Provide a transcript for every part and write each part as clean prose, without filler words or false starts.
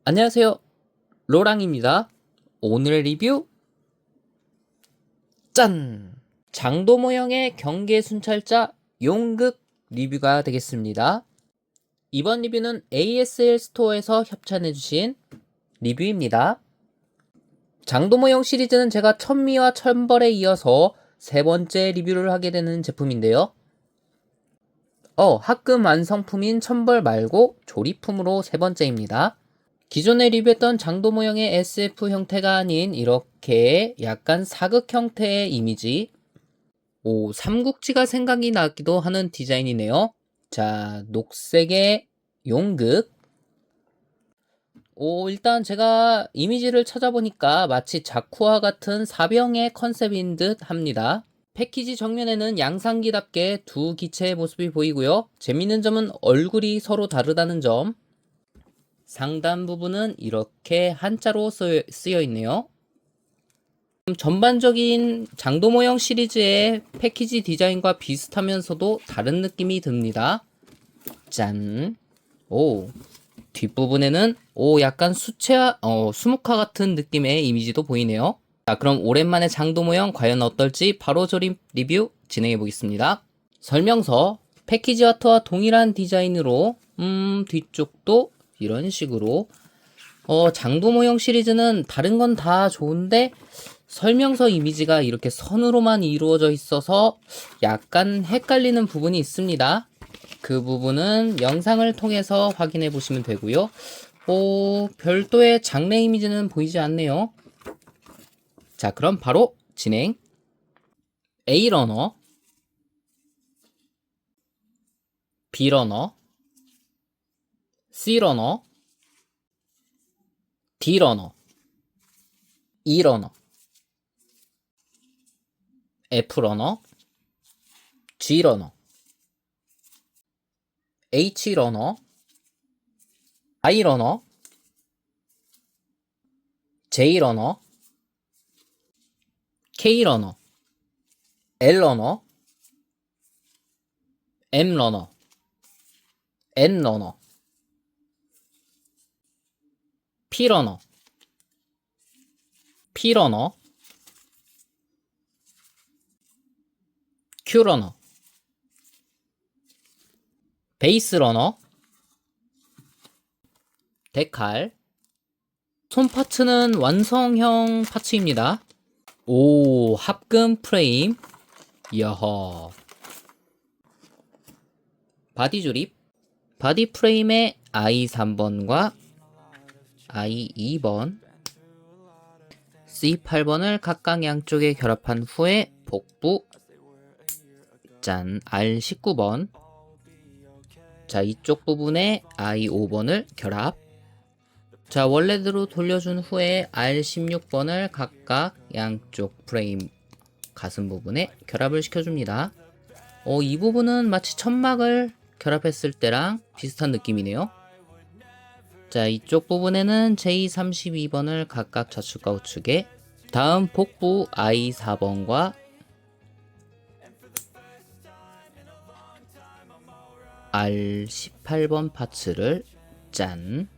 안녕하세요, 로랑입니다. 오늘의 리뷰 짠! 장도 모형의 경계 순찰자 용극 리뷰가 되겠습니다. 이번 리뷰는 ASL 스토어에서 협찬해주신 리뷰입니다. 장도 모형 시리즈는 제가 천미와 천벌에 이어서 세 번째 리뷰를 하게 되는 제품인데요. 합금 완성품인 천벌 말고 조립품으로 세 번째입니다. 기존에 리뷰했던 장도 모형의 SF 형태가 아닌 이렇게 약간 사극 형태의 이미지, 삼국지가 생각이 나기도 하는 디자인이네요. 자, 녹색의 용극. 일단 제가 이미지를 찾아보니까 마치 자쿠와 같은 사병의 컨셉인 듯 합니다. 패키지 정면에는 양상기답게 두 기체의 모습이 보이고요. 재밌는 점은 얼굴이 서로 다르다는 점. 상단 부분은 이렇게 한자로 쓰여 있네요. 전반적인 장도 모형 시리즈의 패키지 디자인과 비슷하면서도 다른 느낌이 듭니다. 짠. 뒷부분에는 약간 수묵화 같은 느낌의 이미지도 보이네요. 자, 그럼 오랜만에 장도 모형 과연 어떨지 바로 조립 리뷰 진행해 보겠습니다. 설명서. 패키지 아트와 동일한 디자인으로 뒤쪽도 이런 식으로 장도 모형 시리즈는 다른 건 다 좋은데 설명서 이미지가 이렇게 선으로만 이루어져 있어서 약간 헷갈리는 부분이 있습니다. 그 부분은 영상을 통해서 확인해 보시면 되고요. 별도의 장례 이미지는 보이지 않네요. 자, 그럼 바로 진행. A러너, B러너, C러너, D러너, E러너, F러너, G러너, H러너, I러너, J러너, K러너, L러너, M러너, N러너, P러너, P러너, Q러너, 베이스러너, 데칼. 손 파츠는 완성형 파츠입니다. 합금 프레임. 여허. 바디 조립. 바디 프레임에 I3번과 I2번, C8번을 각각 양쪽에 결합한 후에 복부. 짠, R19번. 자, 이쪽 부분에 I5번을 결합. 자, 원래대로 돌려준 후에 R16번을 각각 양쪽 프레임 가슴 부분에 결합을 시켜줍니다. 이 부분은 마치 천막을 결합했을 때랑 비슷한 느낌이네요. 자, 이쪽 부분에는 J32번을 각각 좌측과 우측에, 다음 복부 I4번과 R18번 파츠를 짠.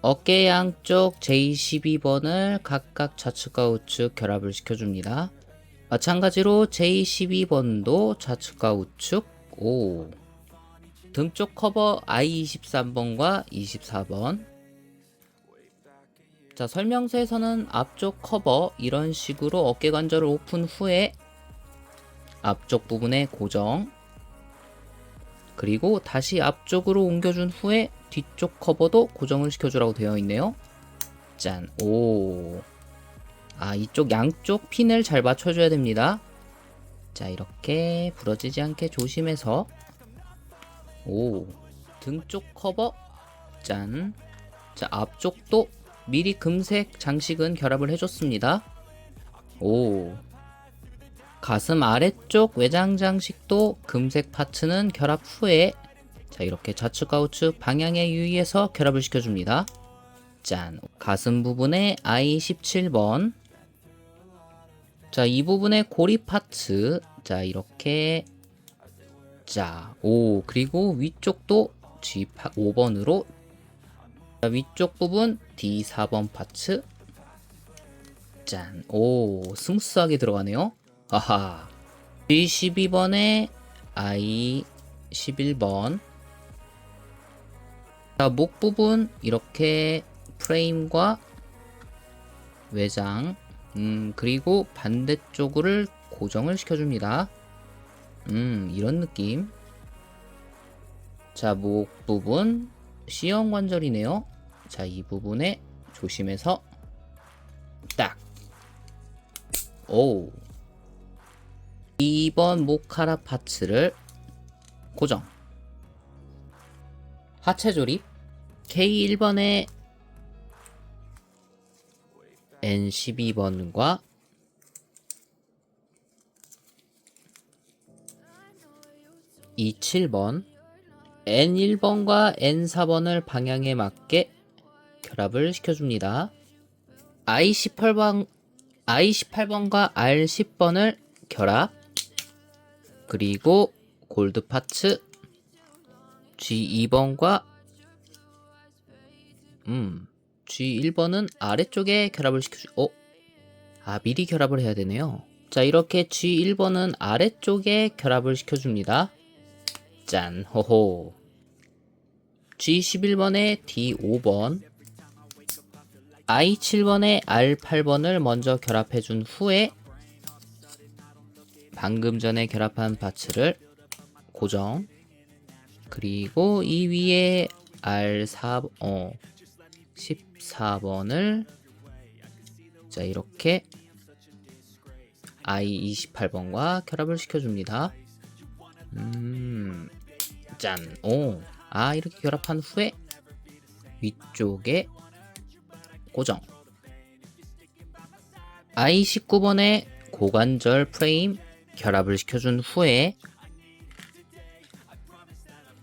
어깨 양쪽 J12번을 각각 좌측과 우측 결합을 시켜줍니다. 마찬가지로 J12번도 좌측과 우측. 등 쪽 커버 I23번과 24번. 자, 설명서에서는 앞쪽 커버 이런 식으로 어깨 관절을 오픈 후에 앞쪽 부분에 고정, 그리고 다시 앞쪽으로 옮겨준 후에 뒤쪽 커버도 고정을 시켜주라고 되어 있네요. 짠. 이쪽 양쪽 핀을 잘 맞춰줘야 됩니다. 자, 이렇게 부러지지 않게 조심해서. 등 쪽 커버. 짠. 자, 앞쪽도 미리 금색 장식은 결합을 해줬습니다. 가슴 아래쪽 외장 장식도 금색 파츠는 결합 후에, 자, 이렇게 좌측과 우측 방향에 유의해서 결합을 시켜줍니다. 짠. 가슴 부분에 I17번. 자, 이 부분에 고리 파츠. 자, 이렇게. 자, 그리고 위쪽도 G5번으로. 자, 위쪽 부분 D4번 파츠. 짠. 오, 스무스하게 들어가네요. 아하. D12번에 I11번. 자, 목 부분 이렇게 프레임과 외장, 그리고 반대쪽을 고정을 시켜줍니다. 이런 느낌. 자, 목 부분 C형 관절이네요. 자, 이 부분에 조심해서 딱. 오. 2번 목카라 파츠를 고정. 하체 조립. K1번에 N12번과 E7번, N1번과 N4번을 방향에 맞게 결합을 시켜줍니다. I18번과 R10번을 결합. 그리고 골드 파츠 G2번과 G1번은 아래쪽에 결합을 미리 결합을 해야 되네요. 자, 이렇게 G1번은 아래쪽에 결합을 시켜줍니다. 짠, 호호. G11번에 D5번, I7번에 R8번을 먼저 결합해준 후에 방금 전에 결합한 파츠를 고정. 그리고 이 위에 R14번을 자, 이렇게 I28번과 결합을 시켜줍니다. 짠. 이렇게 결합한 후에 위쪽에 고정. I19번에 고관절 프레임 결합을 시켜준 후에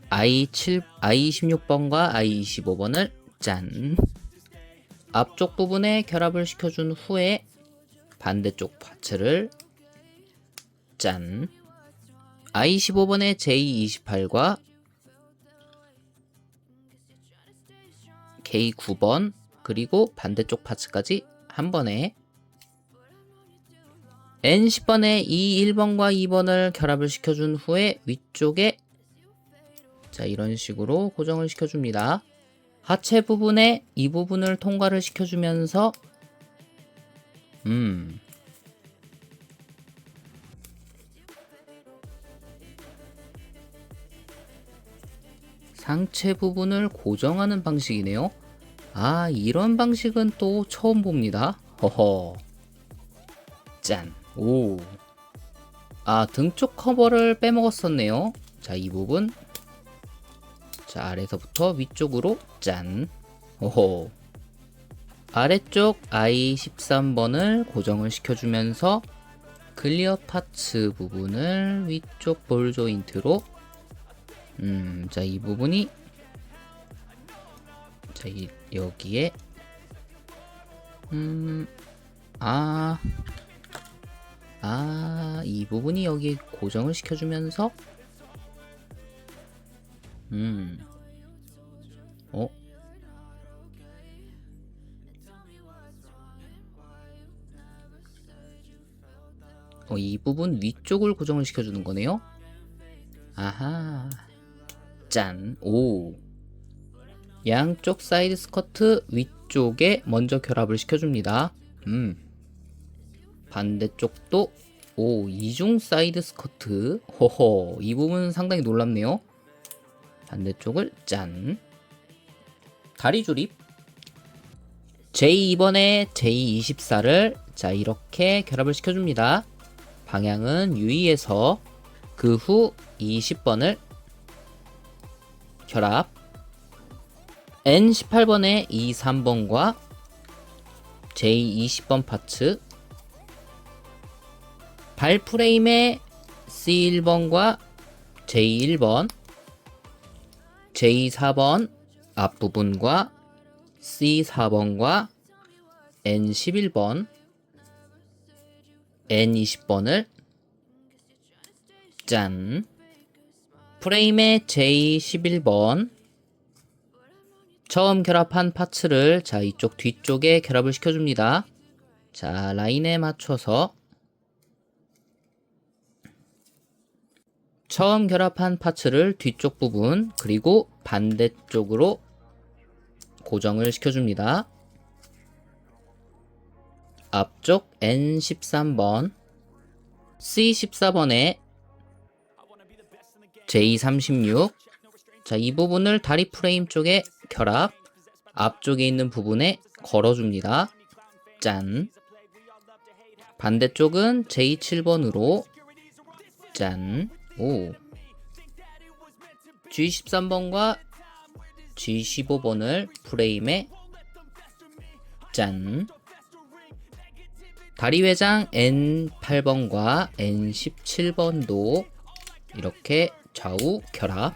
I16번과 I25번을 짠. 앞쪽 부분에 결합을 시켜준 후에 반대쪽 파츠를 짠. I15번에 J28과 K9번 그리고 반대쪽 파츠까지 한 번에 N10번에 E1번과 2번을 결합을 시켜준 후에 위쪽에 자, 이런 식으로 고정을 시켜줍니다. 하체 부분에 이 부분을 통과를 시켜주면서 상체 부분을 고정하는 방식이네요. 이런 방식은 또 처음 봅니다. 허허. 짠. 오. 등 쪽 커버를 빼먹었었네요. 자, 이 부분. 자, 아래서부터 위쪽으로 짠. 오호. 아래쪽 I13번을 고정을 시켜주면서 클리어 파츠 부분을 위쪽 볼 조인트로 자, 이 부분이 자, 여기에 이 부분이 여기에 고정을 시켜주면서 이 부분 위쪽을 고정을 시켜주는 거네요. 아하. 짠. 오. 양쪽 사이드 스커트 위쪽에 먼저 결합을 시켜줍니다. 반대쪽도 이중 사이드 스커트. 호호. 이 부분 상당히 놀랍네요. 반대쪽을 짠. 다리 조립. J2번에 J24를 자, 이렇게 결합을 시켜줍니다. 방향은 유의해서 그 후 20번을 결합. N18번에 E3번과 J20번 파츠. 발 프레임에 C1번과 J1번, J4번 앞부분과 C4번과 N11번, N20번을 짠. 프레임에 J11번, 처음 결합한 파츠를 자 이쪽 뒤쪽에 결합을 시켜줍니다. 자 라인에 맞춰서 처음 결합한 파츠를 뒤쪽 부분 그리고 반대쪽으로 고정을 시켜줍니다. 앞쪽 N13번, C14번에 J36. 자, 이 부분을 다리 프레임 쪽에 결합, 앞쪽에 있는 부분에 걸어줍니다. 짠. 반대쪽은 J7번으로 짠. 오. G13번과 G15번을 프레임에 짠. 다리 외장 N8번과 N17번도 이렇게 좌우 결합.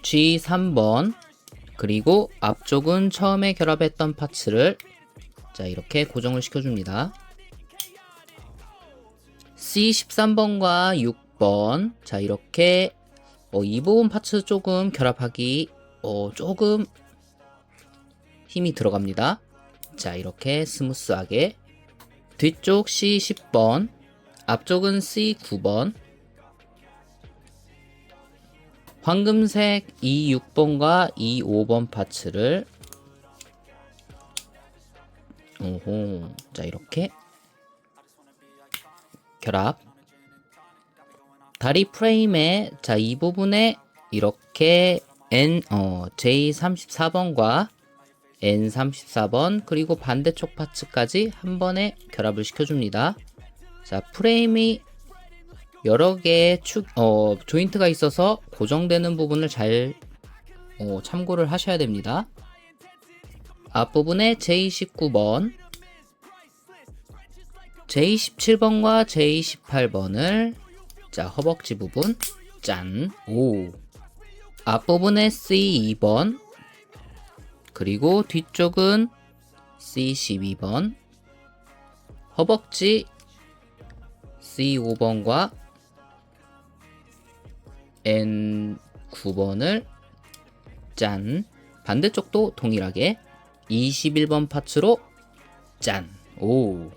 G3번 그리고 앞쪽은 처음에 결합했던 파츠를 자 이렇게 고정을 시켜줍니다. C13번과 6번 자 이렇게 이 부분 파츠 조금 결합하기 조금 힘이 들어갑니다. 자 이렇게 스무스하게 뒤쪽 C10번 앞쪽은 C9번 황금색 E6번과 E5번 파츠를 자 이렇게 결합 다리 프레임에 자 이 부분에 이렇게 J34번과 N34번 그리고 반대쪽 파츠까지 한 번에 결합을 시켜줍니다. 자 프레임이 여러 개의 조인트가 있어서 고정되는 부분을 잘 참고를 하셔야 됩니다. 앞부분에 J19번, J17번과 J18번을 자 허벅지 부분 짠. 오. 앞부분에 C2번 그리고 뒤쪽은 C12번 허벅지 C5번과 N9번을 짠. 반대쪽도 동일하게 21번 파츠로 짠. 오.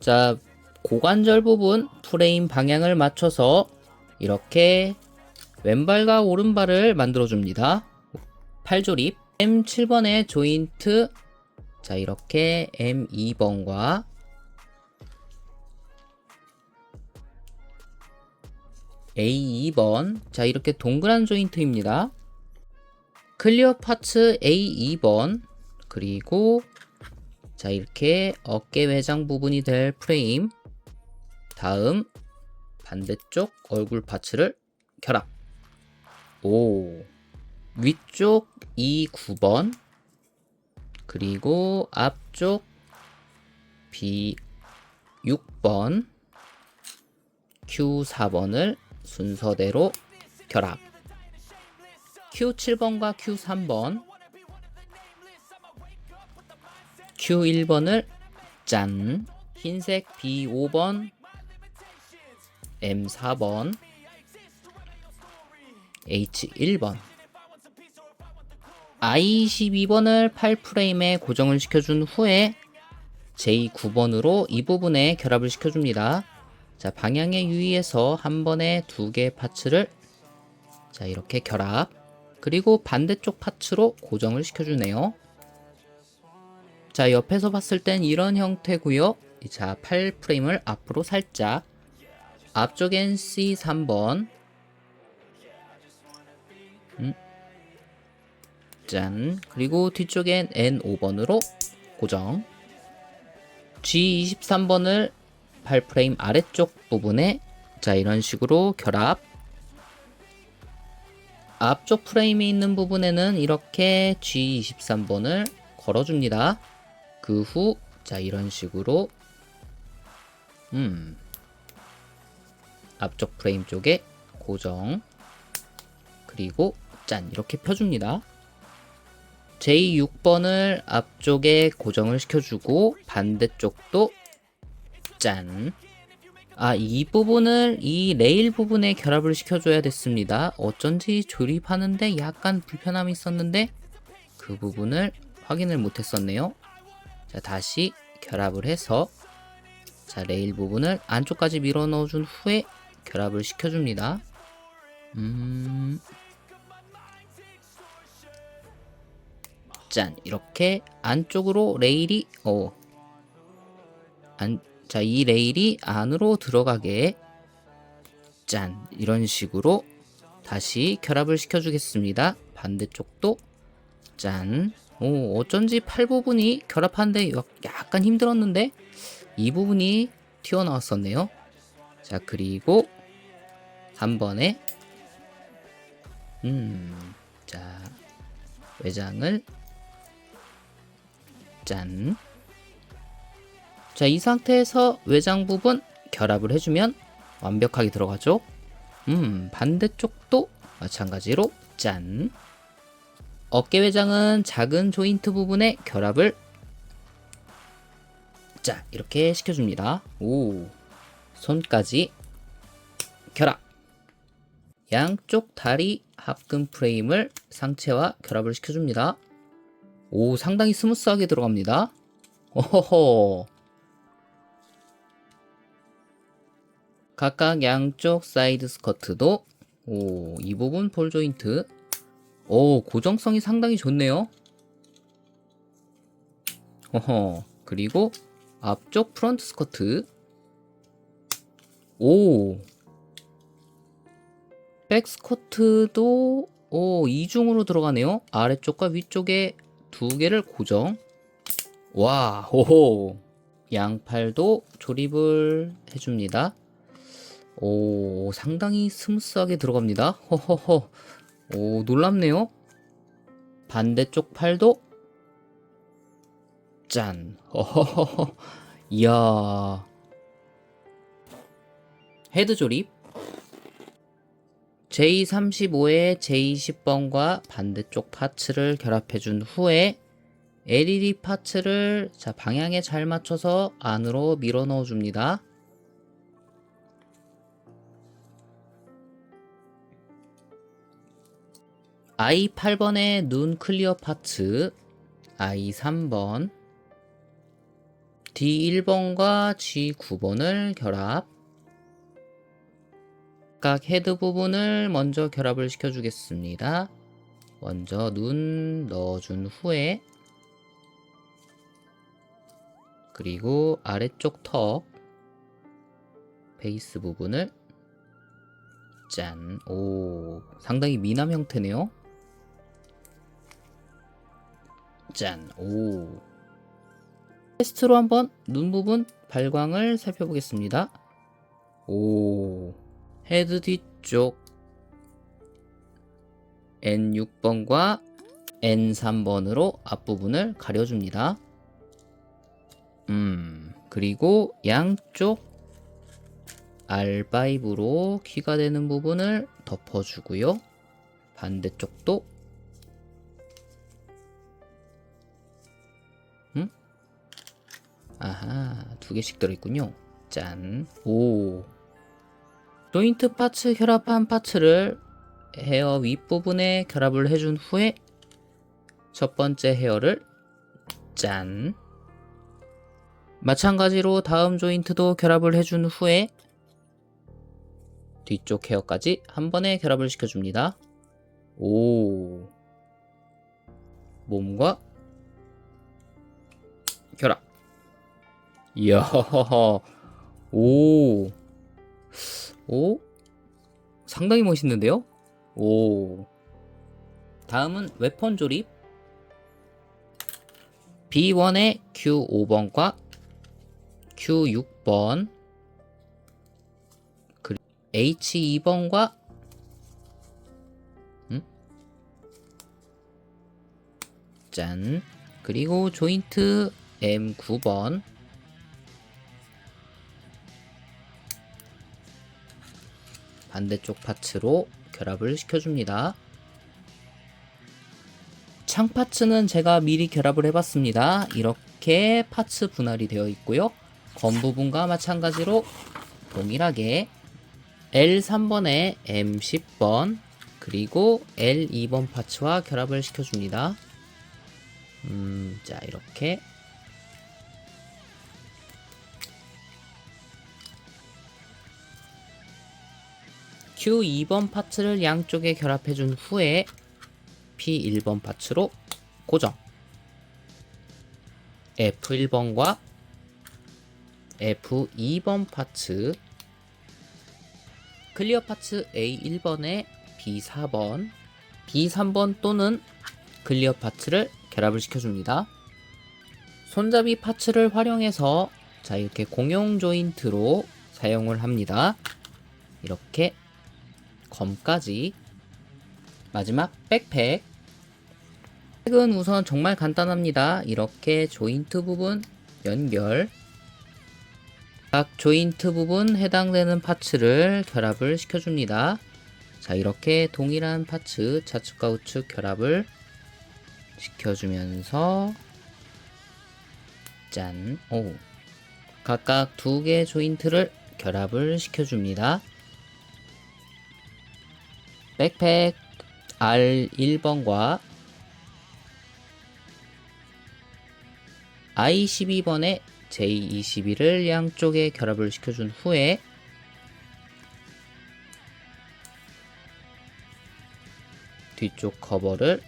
자, 고관절 부분 프레임 방향을 맞춰서 이렇게 왼발과 오른발을 만들어 줍니다. 팔조립 M7번의 조인트 자 이렇게 M2번과 A2번 자 이렇게 동그란 조인트입니다. 클리어 파츠 A2번 그리고 자 이렇게 어깨 외장 부분이 될 프레임 다음 반대쪽 얼굴 파츠를 결합. 오. 위쪽 E9번 그리고 앞쪽 B6번 Q4번을 순서대로 결합. Q7번과 Q3번 Q1번을 짠. 흰색 B5번 M4번 H1번 I22번을 팔 프레임에 고정을 시켜준 후에 J9번으로 이 부분에 결합을 시켜줍니다. 자, 방향에 유의해서 한 번에 두 개의 파츠를 자 이렇게 결합 그리고 반대쪽 파츠로 고정을 시켜주네요. 자, 옆에서 봤을 땐 이런 형태고요. 자, 팔 프레임을 앞으로 살짝 앞쪽엔 C3번 짠. 그리고 뒤쪽엔 N5번으로 고정. G23번을 팔 프레임 아래쪽 부분에 자 이런 식으로 결합. 앞쪽 프레임이 있는 부분에는 이렇게 G23번을 걸어줍니다. 그 후 자 이런 식으로 앞쪽 프레임 쪽에 고정 그리고 짠 이렇게 펴줍니다. J6번을 앞쪽에 고정을 시켜주고 반대쪽도 짠. 이 부분을 이 레일 부분에 결합을 시켜줘야 됐습니다. 어쩐지 조립하는데 약간 불편함이 있었는데 그 부분을 확인을 못했었네요. 자, 다시 결합을 해서 자, 레일 부분을 안쪽까지 밀어 넣어준 후에 결합을 시켜줍니다. 짠, 이렇게 안쪽으로 레일이 자, 이 레일이 안으로 들어가게 짠, 이런 식으로 다시 결합을 시켜주겠습니다. 반대쪽도 짠. 어쩐지 팔 부분이 결합하는데 약간 힘들었는데 이 부분이 튀어나왔었네요. 자, 그리고 한 번에 자, 외장을 짠. 자, 이 상태에서 외장 부분 결합을 해주면 완벽하게 들어가죠. 반대쪽도 마찬가지로 짠. 어깨 외장은 작은 조인트 부분에 결합을 자, 이렇게 시켜줍니다. 손까지 결합. 양쪽 다리 합금 프레임을 상체와 결합을 시켜줍니다. 상당히 스무스하게 들어갑니다. 오호호. 각각 양쪽 사이드 스커트도 이 부분 볼 조인트 고정성이 상당히 좋네요. 그리고 앞쪽 프런트 스커트 백 스커트도 이중으로 들어가네요. 아래쪽과 위쪽에 두 개를 고정. 와, 호호. 양팔도 조립을 해줍니다. 상당히 스무스하게 들어갑니다. 허허허. 놀랍네요. 반대쪽 팔도 짠. 허허허. 이야. 헤드 조립. J35의 J10번과 반대쪽 파츠를 결합해준 후에 LED 파츠를 자, 방향에 잘 맞춰서 안으로 밀어 넣어줍니다. I8번의 눈 클리어 파츠, I3번, D1번과 G9번을 결합. 각 헤드 부분을 먼저 결합을 시켜주겠습니다. 먼저 눈 넣어준 후에 그리고 아래쪽 턱 베이스 부분을 짠. 상당히 미남 형태네요. 짠. 테스트로 한번 눈 부분 발광을 살펴보겠습니다. 헤드 뒤쪽 N6번과 N3번으로 앞부분을 가려줍니다. 그리고 양쪽 R5로 키가 되는 부분을 덮어주고요. 반대쪽도 아하, 두 개씩 들어있군요. 짠. 조인트 파츠 결합한 파츠를 헤어 윗부분에 결합을 해준 후에 첫 번째 헤어를 짠. 마찬가지로 다음 조인트도 결합을 해준 후에 뒤쪽 헤어까지 한 번에 결합을 시켜줍니다. 몸과 결합. 이야. 상당히 멋있는데요? 다음은 웨폰 조립. B1의 Q5번과 Q6번, 그리고 H2번과 짠. 그리고 조인트 M9번, 반대쪽 파츠로 결합을 시켜줍니다. 창 파츠는 제가 미리 결합을 해봤습니다. 이렇게 파츠 분할이 되어 있고요. 건 부분과 마찬가지로 동일하게 L3번에 M10번 그리고 L2번 파츠와 결합을 시켜줍니다. 자, 이렇게 Q2번 파츠를 양쪽에 결합해준 후에 P1번 파츠로 고정. F1번과 F2번 파츠, 클리어 파츠 A1번에 B4번, B3번 또는 클리어 파츠를 결합을 시켜줍니다. 손잡이 파츠를 활용해서 자, 이렇게 공용 조인트로 사용을 합니다. 이렇게 검까지. 마지막 백팩. 백은 우선 정말 간단합니다. 이렇게 조인트 부분 연결, 각 조인트 부분 해당되는 파츠를 결합을 시켜줍니다. 자, 이렇게 동일한 파츠 좌측과 우측 결합을 시켜주면서 짠! 오! 각각 2개 조인트를 결합을 시켜줍니다. 백팩 R1번과 I12번에 J22를 양쪽에 결합을 시켜준 후에 뒤쪽 커버를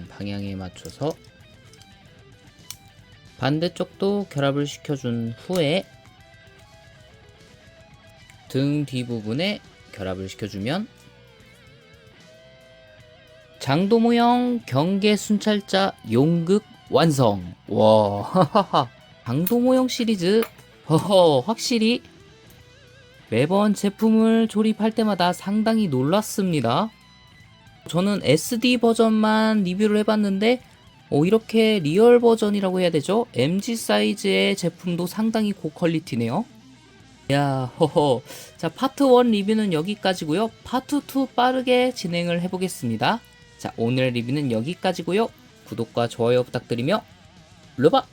방향에 맞춰서 반대쪽도 결합을 시켜준 후에 등 뒷부분에 결합을 시켜주면 장도 모형 경계 순찰자 용극 완성. 와, 하하하. 장도 모형 시리즈 확실히 매번 제품을 조립할 때마다 상당히 놀랐습니다. 저는 SD 버전만 리뷰를 해봤는데 이렇게 리얼 버전이라고 해야 되죠? MG 사이즈의 제품도 상당히 고퀄리티네요. 야, 자, 파트 1 리뷰는 여기까지고요. 파트 2 빠르게 진행을 해보겠습니다. 자, 오늘 리뷰는 여기까지고요. 구독과 좋아요 부탁드리며 르바